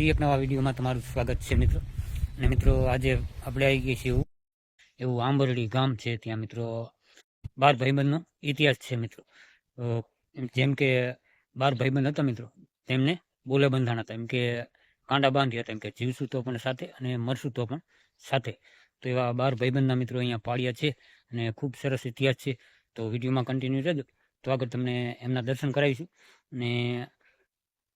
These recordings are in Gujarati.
ફરી એક નવા વિડીયોમાં તમારું સ્વાગત છે મિત્રો. અને મિત્રો આજે આપણે આવી ગઈ છીએ એવું આંબરડી ગામ છે. ત્યાં મિત્રો 12 ભાઈબંધનો ઇતિહાસ છે મિત્રો. જેમ કે 12 ભાઈબંધ હતા મિત્રો, તેમને બોલે બંધાણા હતા. એમ કે કાંડા બાંધી હતા, એમ કે જીવશું તો પણ સાથે અને મરશું તો પણ સાથે. તો એવા 12 ભાઈબંધના મિત્રો અહીંયા પાળ્યા છે અને ખૂબ સરસ ઇતિહાસ છે. તો વિડીયોમાં કન્ટિન્યુ રહેજો. તો આગળ તમને એમના દર્શન કરાવીશું અને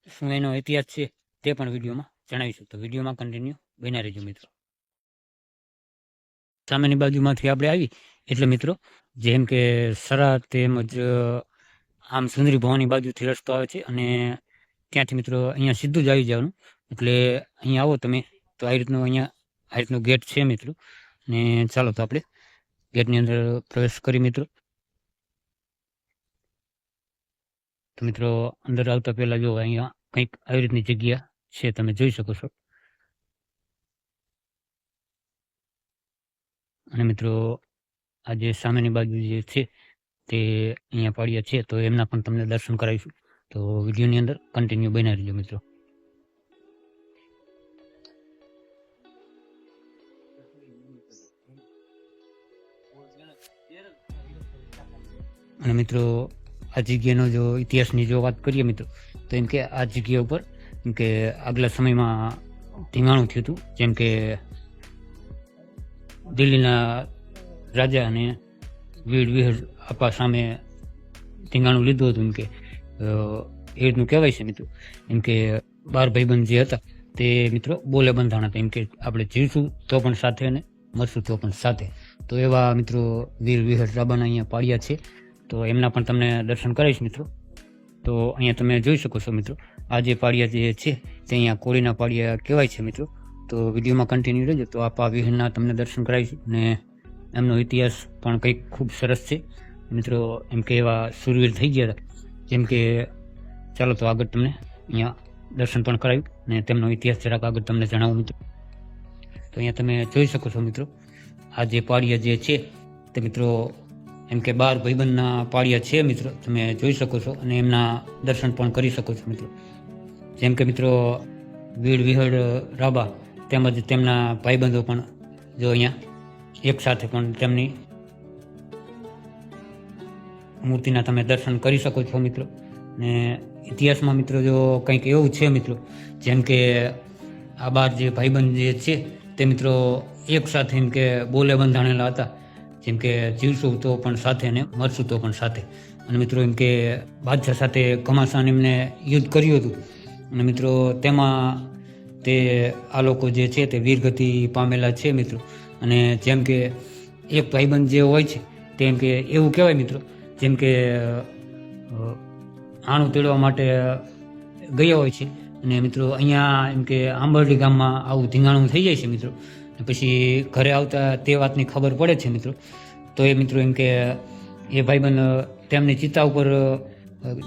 શું એનો ઇતિહાસ છે તે પણ વિડીયોમાં જણાવીશું. તો વિડીયોમાં કન્ટિન્યુ બન્યા રહેજો મિત્રો. સામેની બાજુમાંથી આપણે આવી એટલે મિત્રો જેમ કે સરા તેમજ આમ સુંદરી ભવાની બાજુથી રસ્તો આવે છે અને ત્યાંથી મિત્રો અહીંયા સીધું જ આવી જવાનું. એટલે અહીંયા આવો તમે તો આ રીતનું ગેટ છે મિત્રો. ને ચાલો તો આપણે ગેટની અંદર પ્રવેશ કરી મિત્રો. તો મિત્રો અંદર આવતા પહેલા જો અહીંયા કંઈક આવી રીતની જગ્યા છે, તમે જોઈ શકો છો. અને મિત્રો આ જે સામેની બાજુ જે છે તે અહીંયા પાડ્યા છે, તો એમના પણ તમને દર્શન કરાવીશું. તો વિડીયોની અંદર કન્ટિન્યુ બન્યા રહેજો મિત્રો. અને મિત્રો આ જગ્યાનો જો ઇતિહાસની જો વાત કરીએ મિત્રો, તો એમ કે આ જગ્યા ઉપર એમ કે આગલા સમયમાં ધીંગાણું થયું હતું. જેમ કે દિલ્હીના રાજા અને વીર વિહળ આપા સામે ધીંગાણું લીધું હતું. એમ કે એ રીતનું કહેવાય છે મિત્રો. એમ કે 12 ભાઈબંધ જે હતા તે મિત્રો બોલે બંધાણા હતા. એમ કે આપણે જીવશું તો પણ સાથે અને મરશું તો પણ સાથે. તો એવા મિત્રો વીર વિહળ રાબાના અહીંયા પાળ્યા છે. તો એમના પણ તમને દર્શન કરાવીશ મિત્રો. તો અહીંયા તમે જોઈ શકો છો મિત્રો, આ જે પાળિયા જે છે તે અહીંયા કોળીના પાળિયા કહેવાય છે મિત્રો. તો વિડીયોમાં કન્ટિન્યુ રહેજો. તો આપા વિહળના તમને દર્શન કરાવીશું અને એમનો ઇતિહાસ પણ કંઈક ખૂબ સરસ છે મિત્રો. એમ કે એવા સુરવીર થઈ ગયા હતા. જેમ કે ચાલો તો આગળ તમને અહીંયા દર્શન પણ કરાવ્યું અને તેમનો ઇતિહાસ જરાક આગળ તમને જણાવું મિત્રો. તો અહીંયા તમે જોઈ શકો છો મિત્રો, આ જે પાળિયા જે છે તે મિત્રો એમ કે 12 ભાઈબંધના પાળિયા છે મિત્રો. તમે જોઈ શકો છો અને એમના દર્શન પણ કરી શકો છો મિત્રો. જેમ કે મિત્રો વીર વિહળ રાબા તેમજ તેમના ભાઈબંધો પણ જો અહીંયા એક સાથે પણ તેમની મૂર્તિના તમે દર્શન કરી શકો છો મિત્રો. ને ઇતિહાસમાં મિત્રો જો કંઈક એવું છે મિત્રો, જેમ કે આ 12 જે ભાઈબંધ જે છે તે મિત્રો એક સાથે એમ કે બોલે બંધાણેલા હતા. જેમ કે જીવશું તો પણ સાથે અને મરશું તો પણ સાથે. અને મિત્રો એમ કે બાદશાહ સાથે ઘમાસાન એમને યુદ્ધ કર્યું હતું અને મિત્રો તેમાં તે આ લોકો જે છે તે વીરગતિ પામેલા છે મિત્રો. અને જેમ કે એક ભાઈબંધ જે હોય છે તેમ કે એવું કહેવાય મિત્રો, જેમ કે આણું તેડવા માટે ગયા હોય છે અને મિત્રો અહીંયા એમ કે આંબરડી ગામમાં આવું ધીંગાણું થઈ જાય છે મિત્રો. પછી ઘરે આવતા તે વાતની ખબર પડે છે મિત્રો. તો એ મિત્રો એમ કે એ ભાઈબંધ તેમની ચિતા ઉપર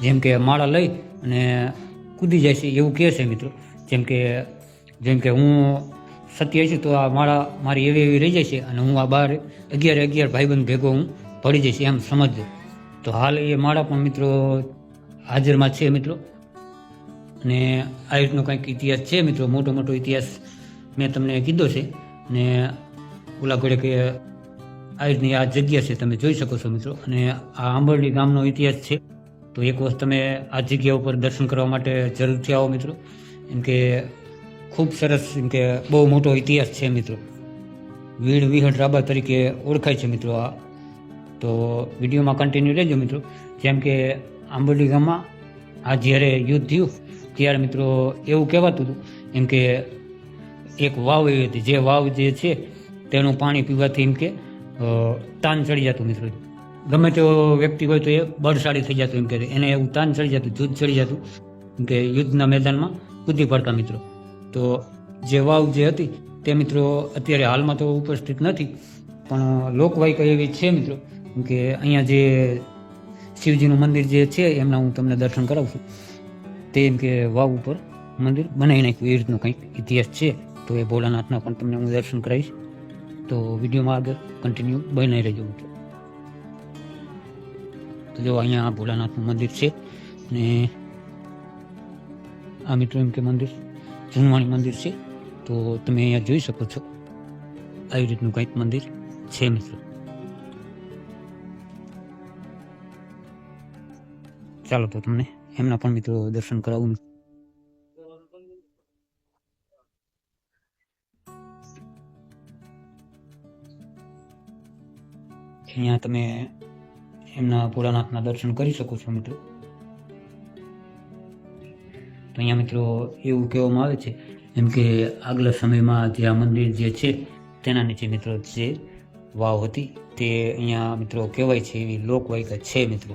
જેમ કે માળા લઈ અને કૂદી જાય છે એવું કહે છે મિત્રો. જેમ કે હું સત્ય છું તો આ માળા મારી એવી રહી જાય છે અને હું આ 11 ભાઈબંધ ભેગો હું પડી જઈશ એમ સમજજો. તો હાલ એ માળા પણ મિત્રો હાજરમાં છે મિત્રો. અને આ રીતનો કંઈક ઇતિહાસ છે મિત્રો, મોટો ઇતિહાસ મેં તમને કીધો છે. ને ઓલા ઘડે કે આ રીતની આ જગ્યા છે, તમે જોઈ શકો છો મિત્રો. અને આ આંબરડી ગામનો ઇતિહાસ છે. તો એક વખત તમે આ જગ્યા ઉપર દર્શન કરવા માટે જરૂરથી આવો મિત્રો. એમ કે ખૂબ સરસ એમ કે બહુ મોટો ઇતિહાસ છે મિત્રો. વીર વિહળ રાબા તરીકે ઓળખાય છે મિત્રો આ. તો વિડીયોમાં કન્ટિન્યુ રહેજો મિત્રો. જેમ કે આંબરડી ગામમાં આ જ્યારે યુદ્ધ થયું ત્યારે મિત્રો એવું કહેવાતું હતું એમ કે એક વાવ એવી હતી, જે વાવ જે છે તેનું પાણી પીવાથી એમ કે તાન ચડી જતું મિત્રો. ગમે તેવો વ્યક્તિ હોય તો એ બળશાળી થઈ જતું. એમ કે એને એવું તાન ચડી જતું, જૂથ ચડી જતું એમ કે યુદ્ધના મેદાનમાં કૂદી પડતા મિત્રો. તો જે વાવ જે હતી તે મિત્રો અત્યારે હાલમાં તો ઉપસ્થિત નથી, પણ લોકવાયકા એવી છે મિત્રો. કેમ કે અહીંયા જે શિવજીનું મંદિર જે છે એમના હું તમને દર્શન કરાવું છું. તે એમ કે વાવ ઉપર મંદિર બનાવી નાખ્યું, એ રીતનો કંઈક ઇતિહાસ છે. તો એ ભોળાનાથના પણ તમને હું દર્શન કરાવીશ. તો વિડીયોમાં આગળ કન્ટિન્યુ બનાવી રહેજો મિત્રો. તો જો અહીંયા ભોળાનાથનું મંદિર છે ને આ મિત્રો એમ કે મંદિર જૂનવાણી મંદિર છે. તો તમે અહીંયા જોઈ શકો છો આવી રીતનું કંઈક મંદિર છે મિત્રો. ચાલો તો તમને એમના પણ મિત્રો દર્શન કરાવું. અહીંયા તમે એમના ભોળાનાથના દર્શન કરી શકો છો મિત્રો. તો અહીંયા મિત્રો એવું કહેવામાં આવે છે એમ કે આગલા સમયમાં જે આ મંદિર જે છે તેના નીચે મિત્રો જે વાવ હતી તે અહીંયા મિત્રો કહેવાય છે, એવી લોકવાયકા છે મિત્રો.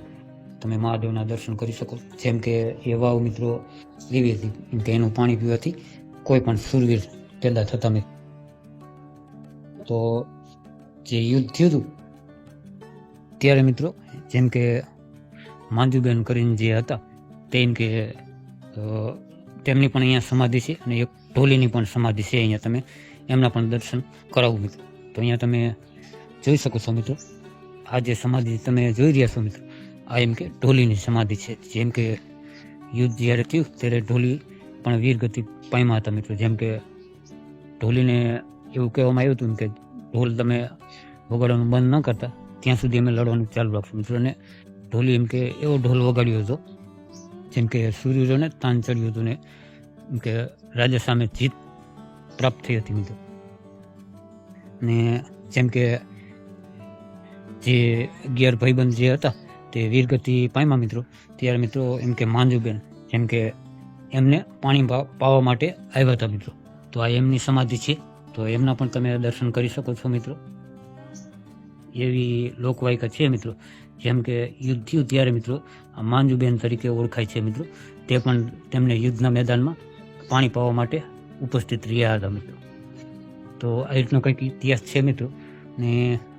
તમે મહાદેવના દર્શન કરી શકો. જેમ કે એ વાવ મિત્રો એવી હતી એમ કે એનું પાણી પીવાથી કોઈ પણ શૂરવીર પેદા થતા મિત્રો. તો જે યુદ્ધ થયું હતું ત્યારે મિત્રો જેમ કે માંજુબેન કરીને જે હતા તેમ કે તેમની પણ અહીંયા સમાધિ છે અને એક ઢોલીની પણ સમાધિ છે. અહીંયા તમે એમના પણ દર્શન કરાવું મિત્રો. તો અહીંયા તમે જોઈ શકો છો મિત્રો, આ જે સમાધિ તમે જોઈ રહ્યા છો મિત્રો, આ એમ કે ઢોલીની સમાધિ છે. જેમ કે યુદ્ધ જ્યારે થયું ત્યારે ઢોલી પણ વીરગતિ પામ્યા હતા મિત્રો. જેમ કે ઢોલીને એવું કહેવામાં આવ્યું હતું કે ઢોલ તમે વગાડવાનું બંધ ન કરતા ત્યાં સુધી અમે લડવાનું ચાલુ રાખશું મિત્રો. અને ઢોલી એમ કે એવો ઢોલ વગાડ્યો હતો જેમ કે સૂર્યને તાન ચડ્યું હતું ને એમ કે રાજા સામે જીત પ્રાપ્ત થઈ હતી મિત્રો. ને જેમ કે જે 11 ભાઈબંધ જે હતા તે વીરગતિ પામ્યા મિત્રો. ત્યારે મિત્રો એમ કે માંજુબેન જેમ કે એમને પાણી પાવા માટે આવ્યા હતા મિત્રો. તો આ એમની સમાધિ છે. તો એમના પણ તમે દર્શન કરી શકો છો મિત્રો. એવી લોકવાયકા છે મિત્રો. જેમ કે યુદ્ધ થયું ત્યારે મિત્રો આ માંજુબેન તરીકે ઓળખાય છે મિત્રો. તે પણ તેમને યુદ્ધના મેદાનમાં પાણી પાવા માટે ઉપસ્થિત રહ્યા હતા મિત્રો. તો આ રીતનો કંઈક ઇતિહાસ છે મિત્રો. ને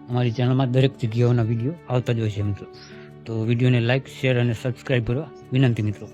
અમારી ચેનલમાં દરેક જગ્યાઓના વિડીયો આવતા જ હોય છે મિત્રો. તો વિડીયોને લાઇક, શેર અને સબસ્ક્રાઈબ કરવા વિનંતી મિત્રો.